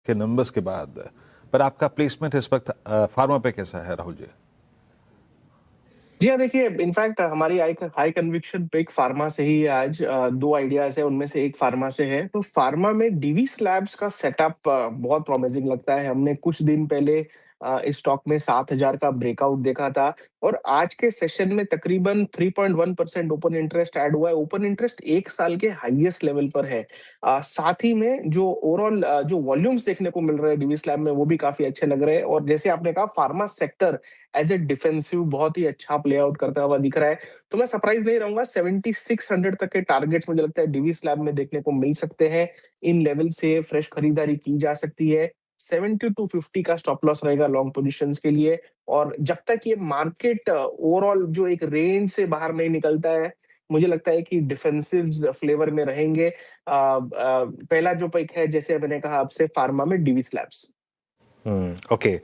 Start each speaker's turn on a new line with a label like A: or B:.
A: के नंबर्स के बाद, पर आपका प्लेसमेंट इस वक्त फार्मा पे कैसा है राहुल जी?
B: जी हाँ, देखिए इनफैक्ट हमारी हाई कन्विक्शन पिक फार्मा से ही है आज। 2 आइडियाज़ है, उनमें से एक फार्मा से है। तो फार्मा में डीवीस लैब्स का सेटअप बहुत प्रॉमिसिंग लगता है। हमने कुछ दिन पहले इस स्टॉक में 7,000 का ब्रेकआउट देखा था और आज के सेशन में तकरीबन 3.1% ओपन इंटरेस्ट ऐड हुआ है। ओपन इंटरेस्ट 1 साल के हाईएस्ट लेवल पर है। साथ ही में जो ओवरऑल जो वॉल्यूम्स देखने को मिल रहे हैं डीवीस लैब में, वो भी काफ़ी अच्छे लग रहे हैं और जैसे आपने कहा pharma sector as a defensive बहुत ही अच्छा प्ले आउट करता हुआ दिख रहा है। तो मैं सरप्राइज़ नहीं रहूँगा, 7600 तक के टारगेट्स मुझे लगता है डिविस लैब में देखने को मिल सकते हैं। इन लेवल से फ्रेश खरीदारी की जा सकती है। 70 टू 50 का स्टॉप लॉस रहेगा लॉन्ग पोज़ीशंस के लिए और जब तक ये मार्केट ओवरऑल जो एक रेंज से बाहर नहीं निकलता है, मुझे लगता है कि डिफेंसिव्स फ्लेवर में रहेंगे। पहला जो पिक है जैसे मैंने कहा आपसे फार्मा में डिविस लैब्स।
A: ओके।